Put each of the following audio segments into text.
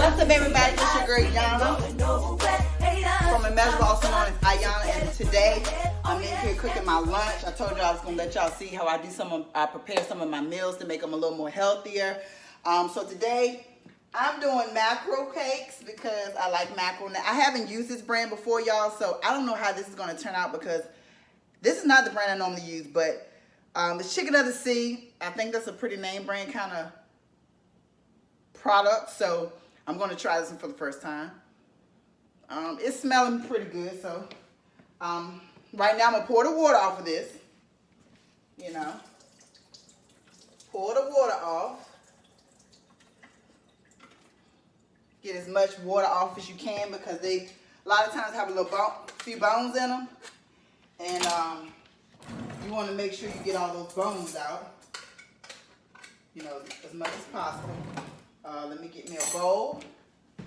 What's up, everybody? It's your girl Yana from Immeasurable, also known as Ayana, and today I'm in here cooking my lunch. I told you I was gonna let y'all see how I prepare some of my meals to make them a little more healthier. So today I'm doing mackerel cakes because I like mackerel. Now, I haven't used this brand before, y'all, so I don't know how this is gonna turn out because this is not the brand I normally use, but it's Chicken of the Sea. I think that's a pretty name brand kind of product, so I'm going to try this one for the first time. It's smelling pretty good, so right now I'm going to pour the water off of this. You know, pour the water off. Get as much water off as you can because they a lot of times have a few bones in them, and you want to make sure you get all those bones out, you know, as much as possible. Let me get me a bowl. I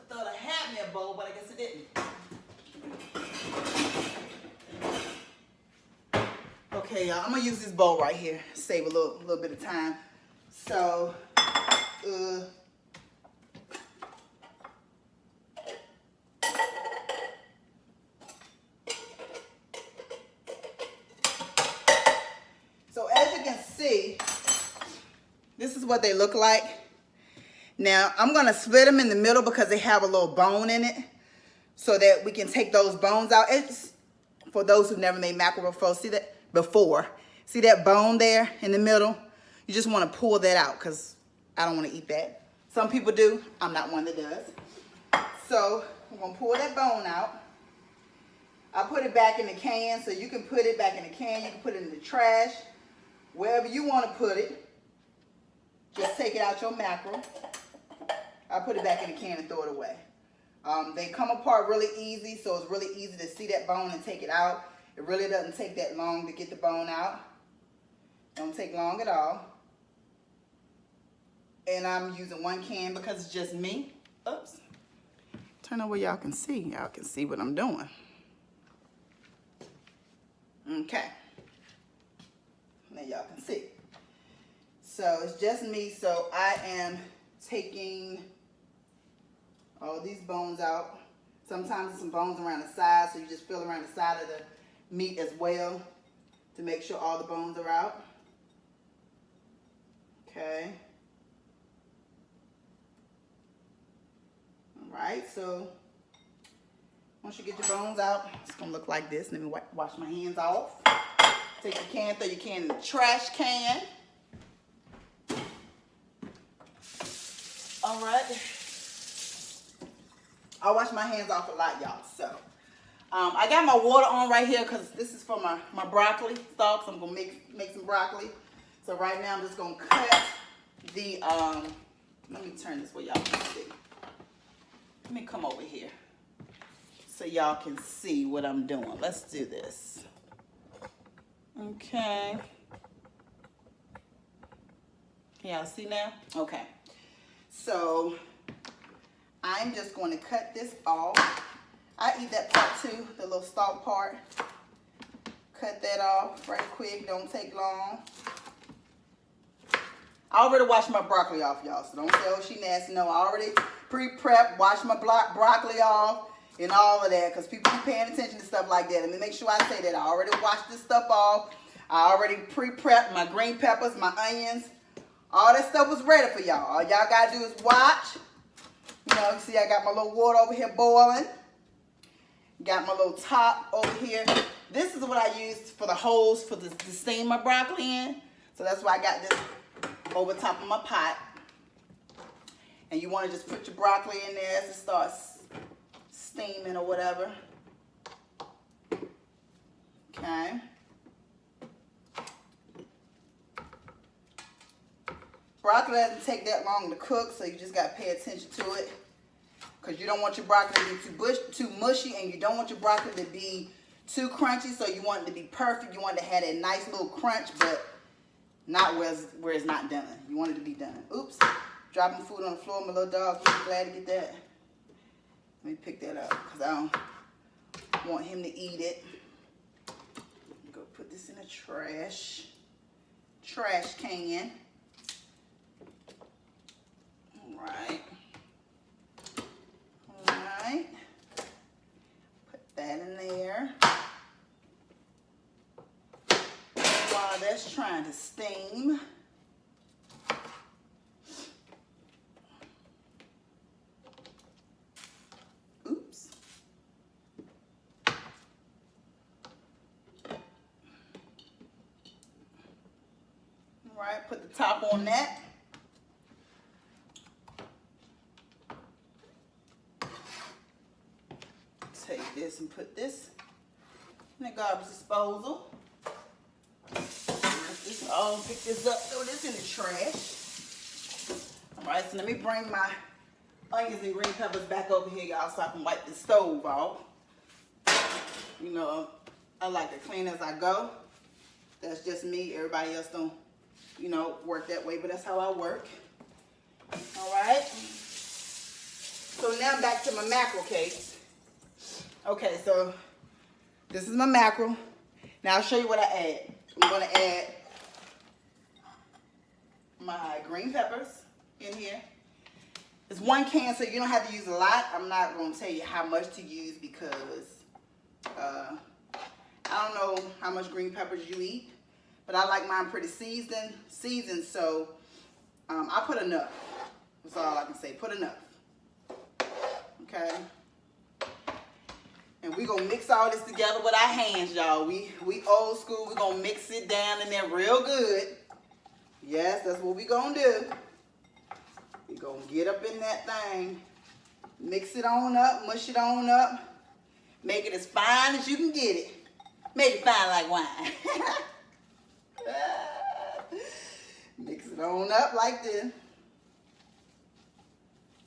thought I had me a bowl, but I guess I didn't. Okay, y'all, I'm gonna use this bowl right here. Save a little bit of time. So, as you can see, this is what they look like. Now, I'm going to split them in the middle because they have a little bone in it so that we can take those bones out. It's for those who've never made mackerel before. See that? See that bone there in the middle? You just want to pull that out because I don't want to eat that. Some people do. I'm not one that does. So, I'm going to pull that bone out. I put it back in the can, so you can put it back in the can. You can put it in the trash. Wherever you want to put it. Just take it out your mackerel. I put it back in the can and throw it away. They come apart really easy, so it's really easy to see that bone and take it out. It really doesn't take that long to get the bone out. Don't take long at all. And I'm using one can because it's just me. Oops. Turn on where y'all can see. Y'all can see what I'm doing. Okay. Now y'all can see. So it's just me, so I am taking all these bones out. Sometimes there's some bones around the side, so you just feel around the side of the meat as well to make sure all the bones are out. Okay. All right, so once you get your bones out, it's gonna look like this. Let me wash my hands off. Take your can, throw your can in the trash can. All right. I wash my hands off a lot, y'all. So, I got my water on right here because this is for my broccoli stalks. I'm going to make some broccoli. So, right now, I'm just going to cut the, let me turn this where y'all can see. Let me come over here so y'all can see what I'm doing. Let's do this. Okay. Can y'all see now? Okay. So, I'm just going to cut this off. I eat that part too, the little stalk part. Cut that off right quick, don't take long. I already washed my broccoli off, y'all, so don't say, oh, she nasty. No, I already pre-prepped, washed my broccoli off and all of that because people keep paying attention to stuff like that. Let me make sure I say that. I already washed this stuff off. I already pre-prepped my green peppers, my onions. All that stuff was ready for y'all. All y'all got to do is watch. You know, see I got my little water over here boiling. Got my little top over here. This is what I used for the holes to steam my broccoli in. So that's why I got this over top of my pot. And you want to just put your broccoli in there as it starts steaming or whatever. Okay. Broccoli doesn't take that long to cook, so you just got to pay attention to it. Because you don't want your broccoli to be too mushy, and you don't want your broccoli to be too crunchy, so you want it to be perfect. You want it to have that nice little crunch, but not where it's not done. You want it to be done. Oops, dropping food on the floor. My little dog, he's glad to get that. Let me pick that up, because I don't want him to eat it. Go put this in a trash can. steam. Oops. All right, put the top on that. Take this and put this in the garbage disposal. This all, pick this up, throw this in the trash. All right, so let me bring my onions and green peppers back over here, y'all, so I can wipe the stove off. You know, I like to clean as I go. That's just me. Everybody else don't, you know, work that way, but that's how I work. All right. So now back to my mackerel cakes. Okay, so this is my mackerel. Now I'll show you what I add. I'm going to add my green peppers in here. It's 1 can, so you don't have to use a lot. I'm not going to tell you how much to use because I don't know how much green peppers you eat, but I like mine pretty seasoned, so I put enough. That's all I can say. Put enough. Okay. And we're going to mix all this together with our hands, y'all. We old school. We're going to mix it down in there real good. Yes, that's what we're going to do. We're going to get up in that thing. Mix it on up. Mush it on up. Make it as fine as you can get it. Make it fine like wine. Mix it on up like this.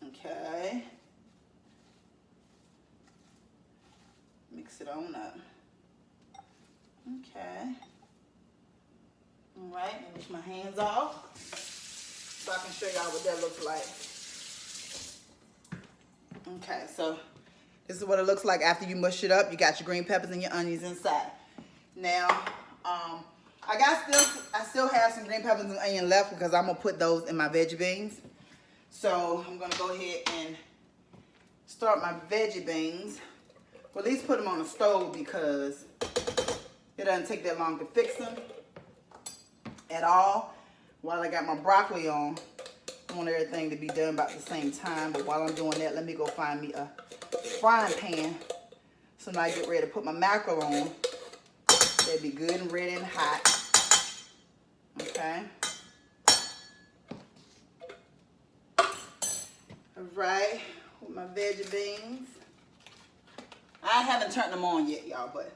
Okay. Mix it on up. Okay. All right, wash my hands off so I can show y'all what that looks like. Okay, so this is what it looks like after you mush it up. You got your green peppers and your onions inside. Now, I still have some green peppers and onion left because I'm gonna put those in my veggie beans. So I'm gonna go ahead and start my veggie beans. Well, at least put them on the stove because it doesn't take that long to fix them at all. While I got my broccoli on, I want everything to be done about the same time. But while I'm doing that, let me go find me a frying pan. So now I get ready to put my mackerel on. They'll be good and ready and hot. Okay. All right, with my veggie beans. I haven't turned them on yet, y'all, but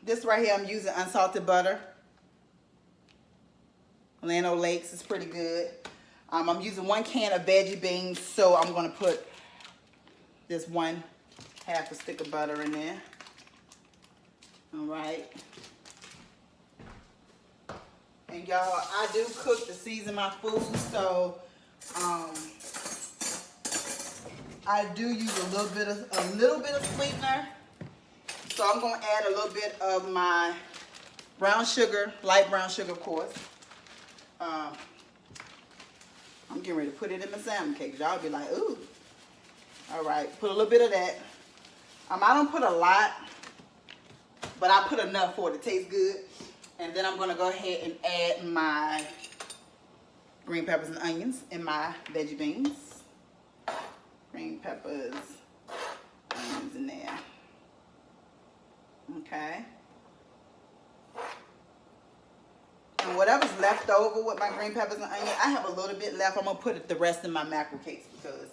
this right here, I'm using unsalted butter. Lano Lakes is pretty good. I'm using 1 can of veggie beans, so I'm going to put this 1/2 a stick of butter in there. All right. And y'all, I do cook to season my food, so I do use a little bit of sweetener. So I'm going to add a little bit of my brown sugar, light brown sugar, of course. I'm getting ready to put it in my salmon cakes. Y'all be like, ooh. All right, put a little bit of that. I don't put a lot, but I put enough for it to taste good. And then I'm going to go ahead and add my green peppers and onions in my veggie beans. Green peppers, onions in there. Okay. And whatever's left over with my green peppers and onion, I have a little bit left. I'm going to put the rest in my mackerel cakes because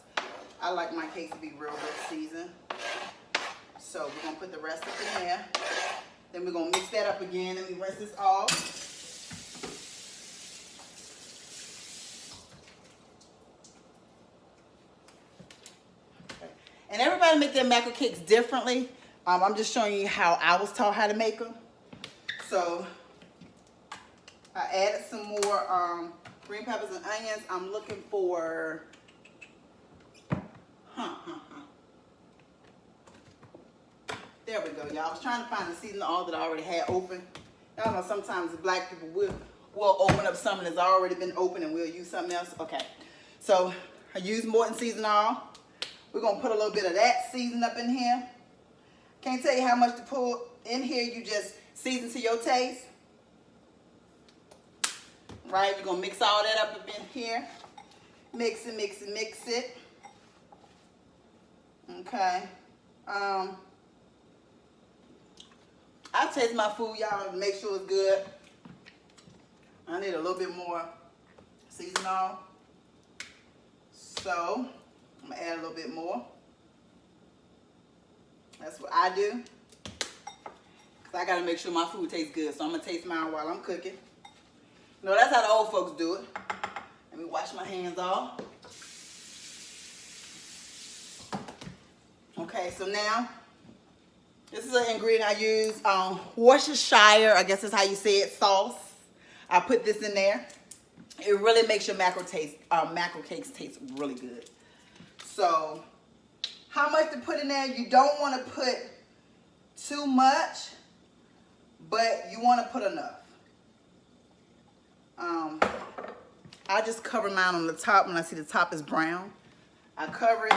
I like my cakes to be real good seasoned. So we're going to put the rest up in there. Then we're going to mix that up again. Let me rinse this off. Okay. And everybody make their mackerel cakes differently. I'm just showing you how I was taught how to make them. So I added some more green peppers and onions. I'm looking for, there we go, y'all. I was trying to find the seasoning oil that I already had open. Y'all know sometimes black people will open up something that's already been open and we'll use something else. Okay, so I used Morton seasoning oil. We're going to put a little bit of that season up in here. Can't tell you how much to put in here. You just season to your taste. right? You're gonna mix all that up in here. Mix it, mix it, mix it. Okay. I taste my food, y'all, to make sure it's good. I need a little bit more seasoning. So I'm gonna add a little bit more. That's what I do. Cause I gotta make sure my food tastes good. So I'm gonna taste mine while I'm cooking. No, that's how the old folks do it. Let me wash my hands off. Okay, so now this is an ingredient I use. Worcestershire, I guess that's how you say it, sauce. I put this in there. It really makes your mackerel cakes taste really good. So, how much to put in there? You don't want to put too much, but you want to put enough. I just cover mine on the top when I see the top is brown. I cover it.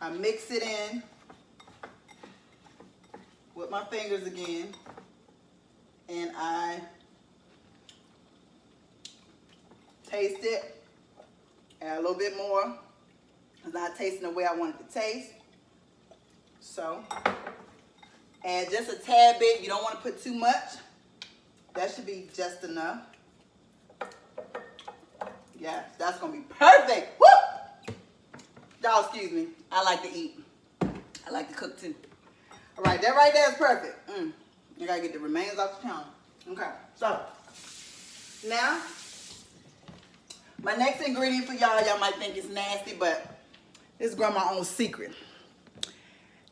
I mix it in with my fingers again, and I taste it, add a little bit more. It's not tasting the way I want it to taste. So, add just a tad bit. You don't want to put too much. That should be just enough. Yeah, that's going to be perfect. Woo! Y'all, excuse me. I like to eat. I like to cook too. All right, that right there is perfect. You got to get the remains off the counter. Okay, so now, my next ingredient for y'all might think it's nasty, but this is grandma's own secret.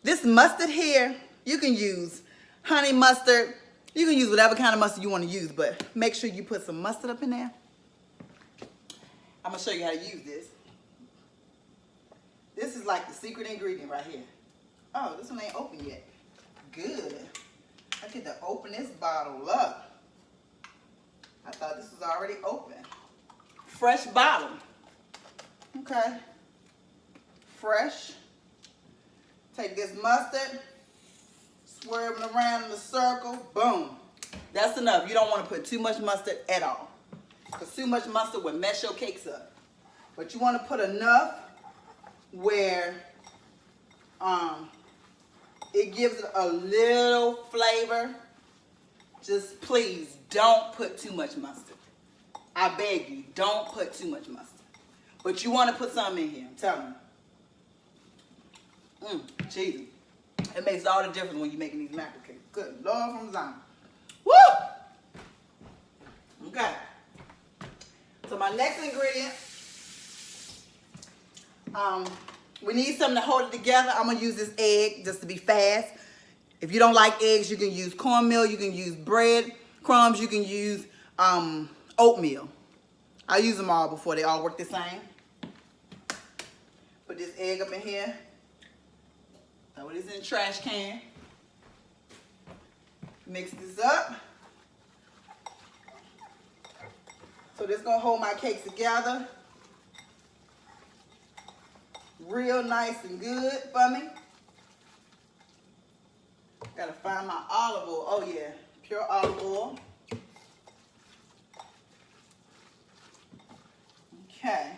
This mustard here, you can use honey mustard. You can use whatever kind of mustard you want to use, but make sure you put some mustard up in there. I'm going to show you how to use this. This is like the secret ingredient right here. Oh, this one ain't open yet. Good. I get to open this bottle up. I thought this was already open. Fresh bottle. Okay. Fresh. Take this mustard, swerving around in a circle. Boom. That's enough. You don't want to put too much mustard at all, because too much mustard will mess your cakes up. But you want to put enough where it gives it a little flavor. Just please don't put too much mustard. I beg you, don't put too much mustard. But you want to put some in here, I'm telling you. Jesus. It makes all the difference when you're making these mackerel cakes. Good Lord from Zion. Woo! Okay. So my next ingredient, we need something to hold it together. I'm going to use this egg just to be fast. If you don't like eggs, you can use cornmeal, you can use bread crumbs, you can use oatmeal. I use them all before they all work the same. Put this egg up in here. Throw this in the trash can. Mix this up. So this is going to hold my cakes together. Real nice and good for me. Gotta find my olive oil. Oh yeah, pure olive oil. Okay.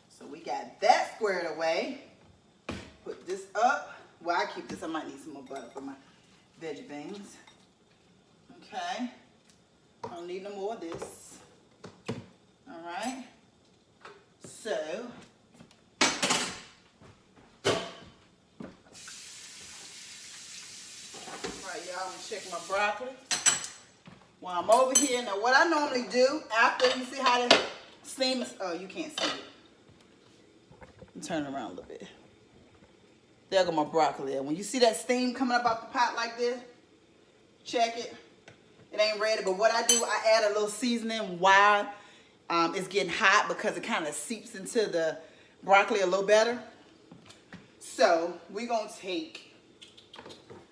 So we got that squared away. Put this up. Well, I keep this. I might need some more butter for my veggie beans. Okay. I don't need no more of this. All right. So. Y'all, I'm gonna check my broccoli while I'm over here. Now, what I normally do after, you see how the steam is, oh, you can't see it. Turn it around a little bit. There go my broccoli. When you see that steam coming up off the pot like this, check it. It ain't ready, but what I do, I add a little seasoning while it's getting hot, because it kind of seeps into the broccoli a little better. So, we're gonna take,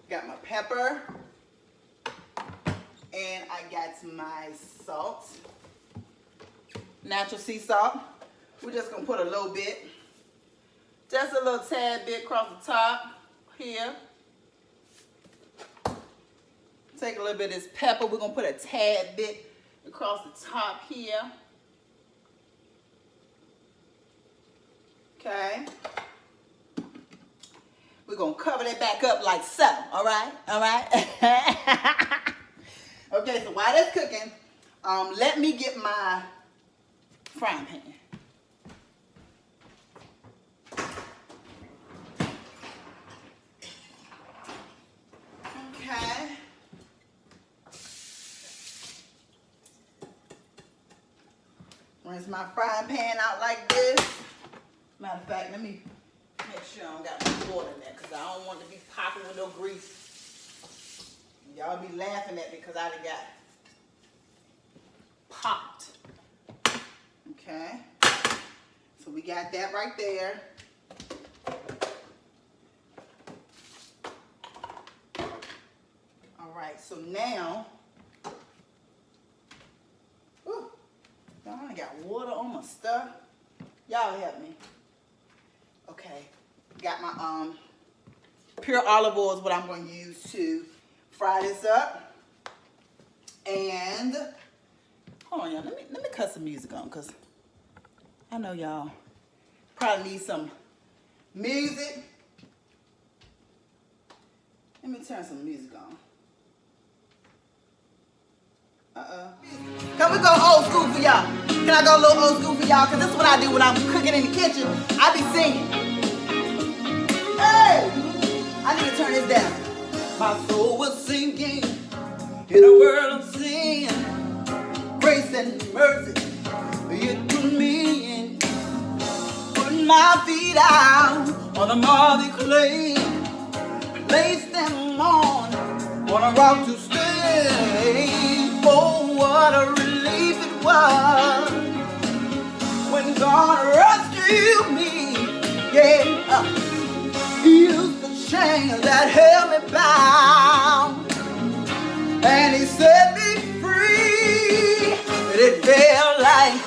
got my pepper, and I got my salt, natural sea salt. We're just gonna put a little bit, just a little tad bit across the top here. Take a little bit of this pepper. We're gonna put a tad bit across the top here. Okay. We're going to cover that back up like so. All right? All right? Okay, so while that's cooking, let me get my frying pan. Okay. Rinse my frying pan out like this. Matter of fact, let me make sure I don't got no water in there because I don't want to be popping with no grease. Y'all be laughing at me because I done got popped. Okay. So we got that right there. All right, so now, whew, I got water on my stuff. Y'all help me. Okay, got my pure olive oil is what I'm going to use to fry this up. And hold on, y'all. Let me cut some music on because I know y'all probably need some music. Let me turn some music on. Can we go old school for y'all? Can I go a little old school for y'all? Because this is what I do when I'm cooking in the kitchen. I be singing. Hey! I need to turn this down. My soul was sinking in a world of sin. Grace and mercy, it put me in. Put my feet out on the muddy clay. Placed them on a rock to stay. Oh, what a relief it was when God rescued me. Yeah, He used the chain that held me bound, and He set me free. And it felt like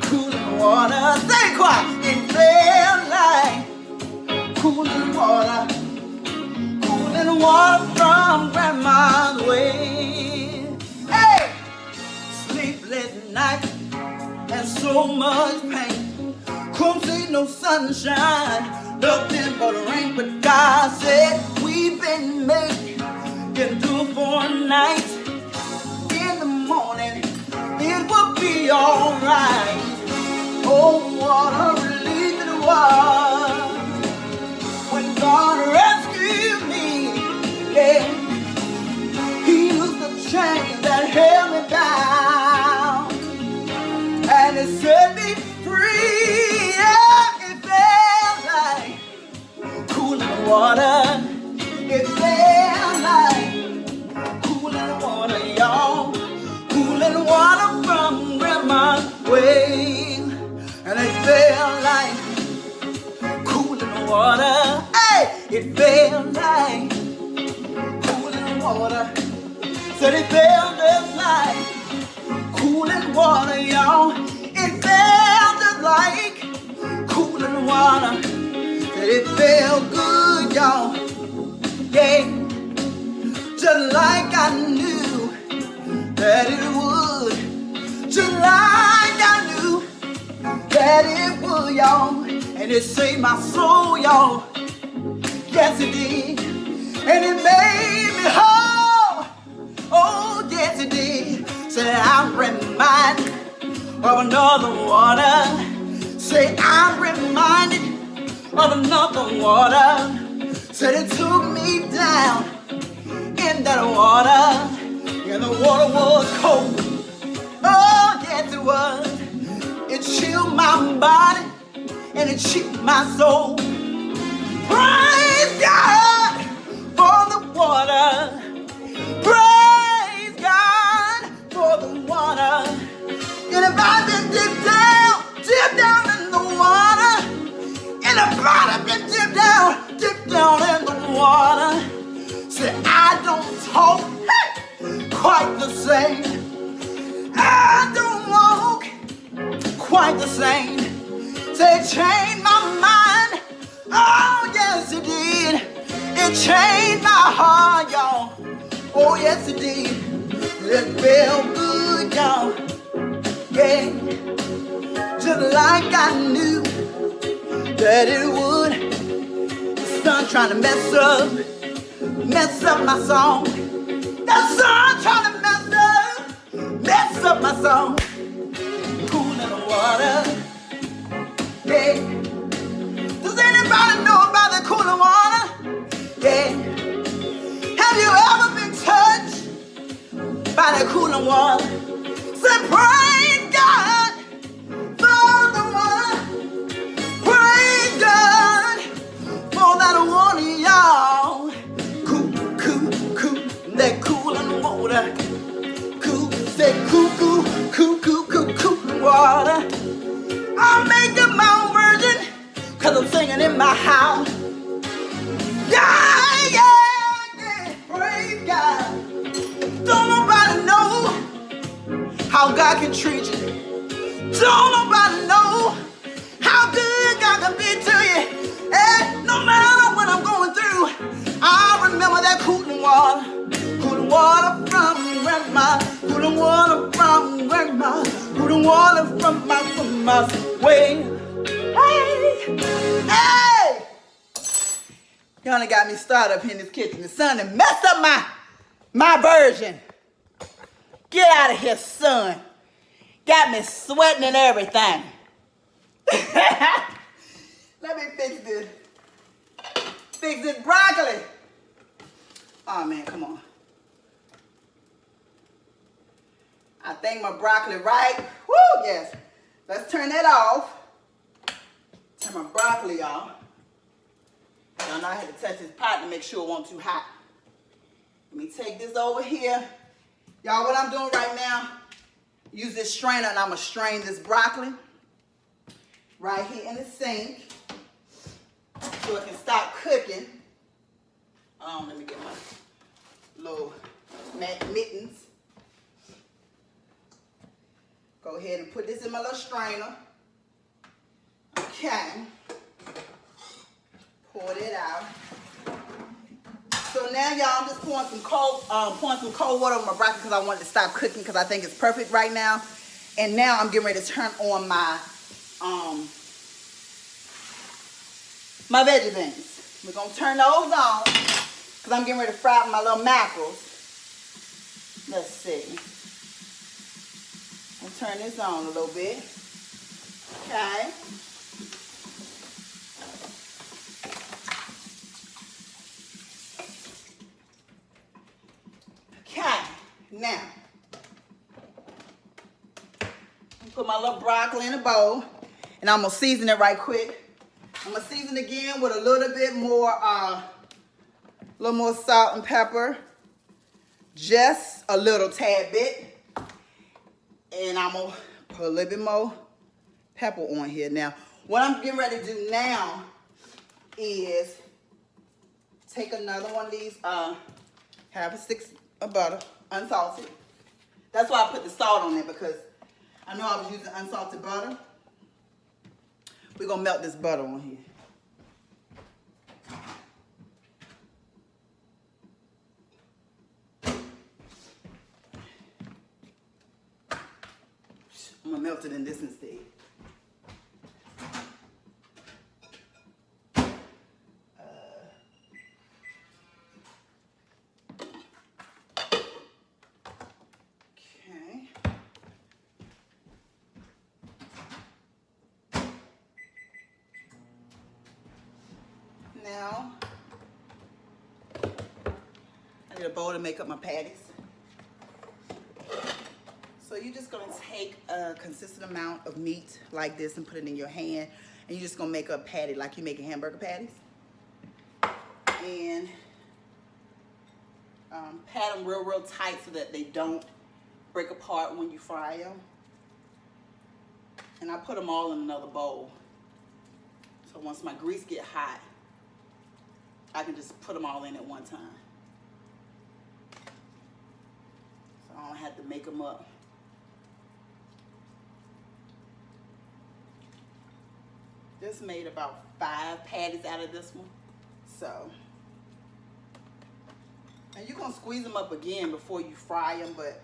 cooling water. Say it quiet. It felt like cooling water. Cooling water from Grandma's way. Hey! Sleepless night and so much pain. Couldn't see no sunshine, nothing but rain. But God said we've been made to do for a night. In the morning it will be alright. Oh, what a relief it was when God rescued me. Yeah, He used the chain that held me down, and It set me free. Yeah, it felt like cooling water. It felt like cooling water, y'all. Cooling water from Grandma's way. And it felt like cooling water. Hey, it felt like cooling water. Said it felt just like cooling water, y'all. It felt just like cooling water. Said it felt good, y'all. Yeah, just like I knew that it would. Just like I knew that it would, y'all. And it saved my soul, y'all. Yes, it did. And it made me whole. Oh, yes, it did. Said I'm reminded of another water. Say I'm reminded of another water. Said it took me down in that water. And the water was cold. Oh, yes, it was. It chilled my body and it chilled my soul. Praise God for the water. Praise God for the water. Anybody been dip down in the water? Anybody been dip down in the water? Say I don't talk quite the same. I don't walk quite the same. Say it changed my mind. Oh, yes, it did. It changed my heart, y'all. Oh, yes, it did. It felt good. good, y'all. Yeah, just like I knew that it would. The sun trying to mess up my song. The sun trying to mess up my song. Cool in the water. Yeah. Does anybody know about the cooling water? Yeah. Have you ever been touched by the cooling water? Say praise God for the water. Praise God for that water, y'all. Cool, that cooling water. Cool, say cool water. I'm making my own version, cause I'm singing in my house. Yeah, praise God. Don't nobody know how God can treat you. Don't nobody know how good God can be to you. And no matter what I'm going through, I remember that cooling water from grandma, cooling water from grandma, cooling water from my way. Hey! Y'all done got me started up in this kitchen. The sun done messed up my version. Get out of here, son. Got me sweating and everything. Let me fix this. Fix this broccoli. Oh man, come on. I think my broccoli right. Woo, yes. Let's turn that off. Turn my broccoli off. Y'all know I had to touch this pot to make sure it wasn't too hot. Let me take this over here. Y'all, what I'm doing right now, use this strainer and I'm going to strain this broccoli right here in the sink so it can stop cooking. Let me get my little mittens. Go ahead and put this in my little strainer. Okay. Pour it out. So now, y'all, I'm just pouring some cold water on my broccoli because I want it to stop cooking because I think it's perfect right now. And now I'm getting ready to turn on my my veggie beans. We're gonna turn those on because I'm getting ready to fry up my little mackerels. Let's see. I'll turn this on a little bit. Okay. Okay. Now, put my little broccoli in a bowl, and I'm gonna season it right quick. I'm gonna season again with a little bit more, salt and pepper, just a little tad bit. And I'm going to put a little bit more pepper on here. Now, what I'm getting ready to do now is take another one of these, half a stick of butter, unsalted. That's why I put the salt on there because I know I was using unsalted butter. We're going to melt this butter on here. I'm going to melt it in this instead. Okay. Now, I need a bowl to make up my patties. So you're just going to take a consistent amount of meat like this and put it in your hand. And you're just going to make a patty like you making hamburger patties. And pat them real tight so that they don't break apart when you fry them. And I put them all in another bowl. So once my grease get hot, I can just put them all in at one time. So I don't have to make them up. This made about 5 patties out of this one. So, and you're gonna squeeze them up again before you fry them, but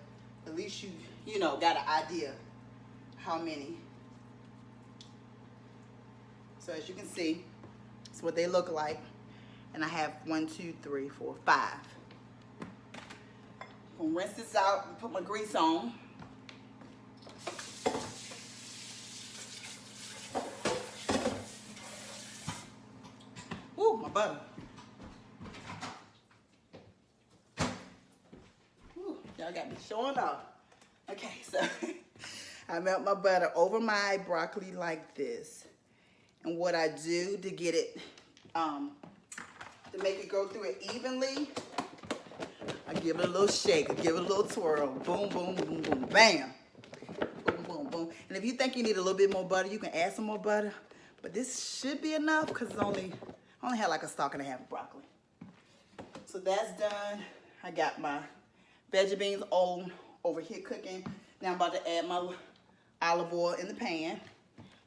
at least you know, got an idea how many. So as you can see, that's what they look like. And I have 1, 2, 3, 4, 5. I'm gonna rinse this out and put my grease on. Ooh, my butter. Ooh, y'all got me showing off. Okay, so I melt my butter over my broccoli like this. And what I do to get it, to make it go through it evenly, I give it a little shake, I give it a little twirl. Boom, boom, boom, boom, bam. Boom, boom, boom. And if you think you need a little bit more butter, you can add some more butter. But this should be enough because I only had like a stalk and a half of broccoli. So that's done. I got my veggie beans on over here cooking. Now I'm about to add my olive oil in the pan.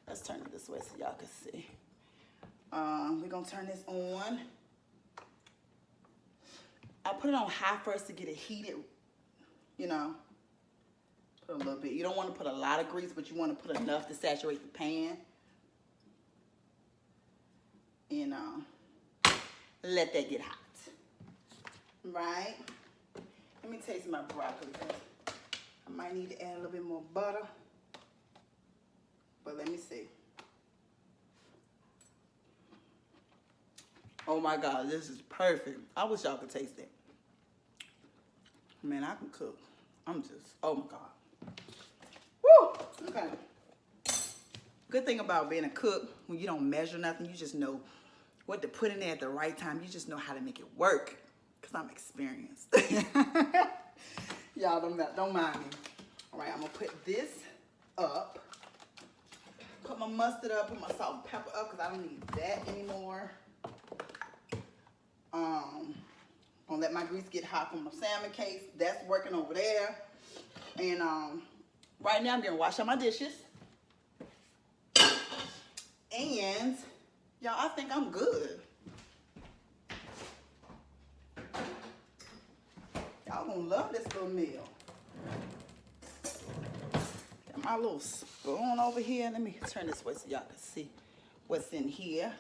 Let's turn it this way so y'all can see. We're gonna turn this on. I put it on high first to get it heated, you know. Put a little bit. You don't want to put a lot of grease, but you want to put enough to saturate the pan. And let that get hot. Right? Let me taste my broccoli. I might need to add a little bit more butter. But let me see. Oh my God, this is perfect. I wish y'all could taste it. Man, I can cook. I'm just, oh my God. Woo! Okay. Good thing about being a cook, when you don't measure nothing, you just know what to put in there at the right time. You just know how to make it work. Because I'm experienced. Y'all don't mind me. All right, I'm going to put this up. Put my mustard up, put my salt and pepper up because I don't need that anymore. Gonna let my grease get hot from my salmon cakes. That's working over there. And right now I'm gonna wash out my dishes. And y'all, I think I'm good. Y'all gonna love this little meal. Got my little spoon over here. Let me turn this way so y'all can see what's in here.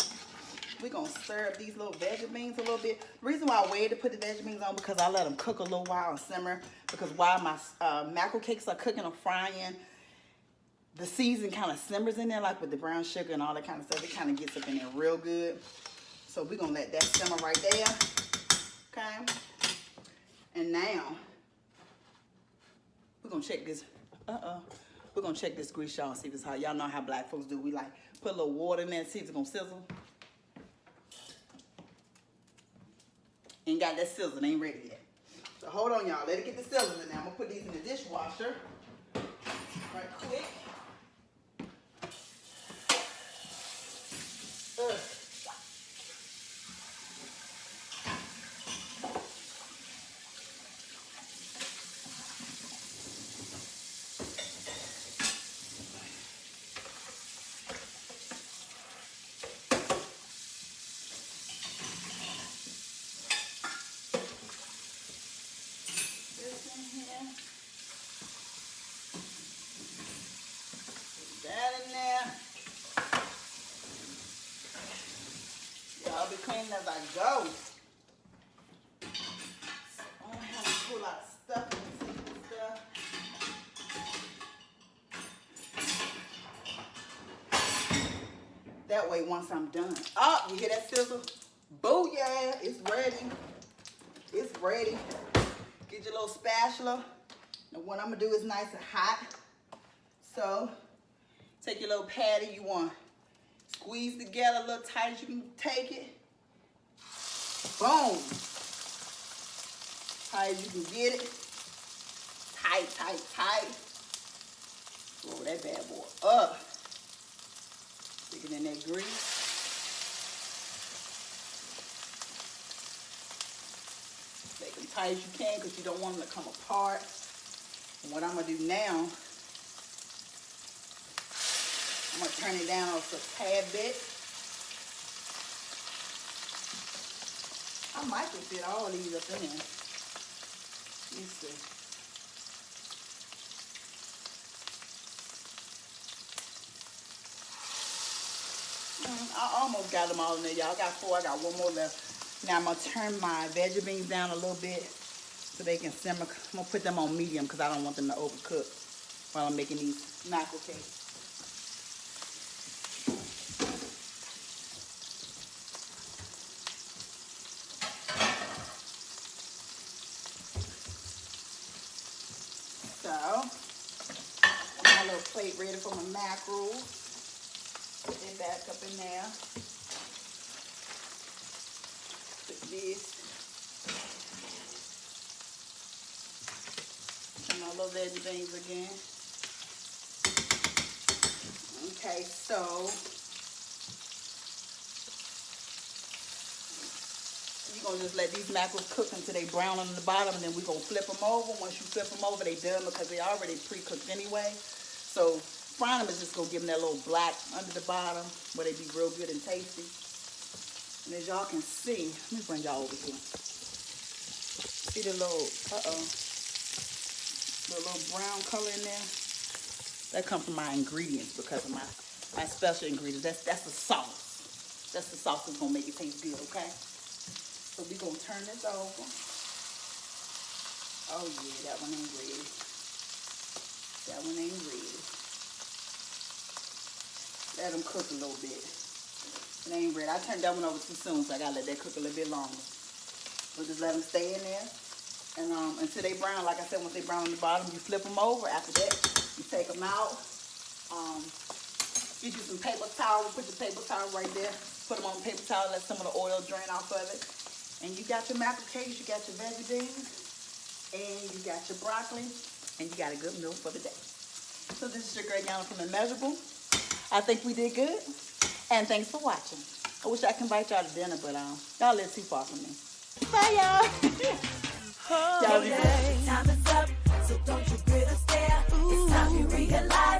We're going to stir up these little veggie beans a little bit. The reason why I waited to put the veggie beans on because I let them cook a little while and simmer. Because while my mackerel cakes are cooking or frying, the season kind of simmers in there, like with the brown sugar and all that kind of stuff. It kind of gets up in there real good. So we're going to let that simmer right there. Okay? And now, we're going to check this. We're going to check this grease, y'all, see if it's hot. Y'all know how black folks do. We like put a little water in there and see if it's going to sizzle. Ain't got that sizzle, ain't ready yet. So hold on, y'all. Let it get the sizzle in there. I'm gonna put these in the dishwasher right quick. I'll be cleaning as I go. So I don't have to pull out stuff and stuff. That way, once I'm done. Oh, you hear that sizzle? Booyah! It's ready. It's ready. Get your little spatula. And what I'm going to do is nice and hot. So, take your little patty you want. Squeeze together a little tight as you can take it. Boom. Tight as you can get it. Tight, tight, tight. Roll that bad boy up. Stick it in that grease. Make them tight as you can because you don't want them to come apart. And what I'm going to do now, I'm going to turn it down just a tad bit. I might just fit all these up in there. Let me see. I almost got them all in there, y'all. I got 4. I got 1 more left. Now I'm gonna turn my veggie beans down a little bit so they can simmer. I'm gonna put them on medium because I don't want them to overcook while I'm making these mackerel cakes. So, my little plate ready for my mackerel. Put it back up in there. Put this. And my little veggie beans again. Okay, so you're going to just let these mackerels cook until they brown on the bottom, and then we're going to flip them over. Once you flip them over, they done because they already pre-cooked anyway. So frying them is just going to give them that little black under the bottom where they be real good and tasty. And as y'all can see, let me bring y'all over here. See the little, the little brown color in there? That comes from my ingredients because of my special ingredients. That's the sauce. That's the sauce that's going to make it taste good, okay? So we're going to turn this over. Oh yeah, that one ain't ready. That one ain't ready. Let them cook a little bit. It ain't ready. I turned that one over too soon, so I gotta let that cook a little bit longer. We'll just let them stay in there. And until they brown, like I said, once they brown on the bottom, you flip them over. After that, you take them out. Get you some paper towel. Put your paper towel right there. Put them on the paper towel. Let some of the oil drain off of it. And you got your mackerel cakes. You got your veggie beans. And you got your broccoli. And you got a good meal for the day. So this is your girl Yana from Immeasurable. I think we did good. And thanks for watching. I wish I could invite y'all to dinner, but y'all live too far from me. Bye, y'all. Y'all be good. Time is up, so don't you grit or stare. It's time you realize.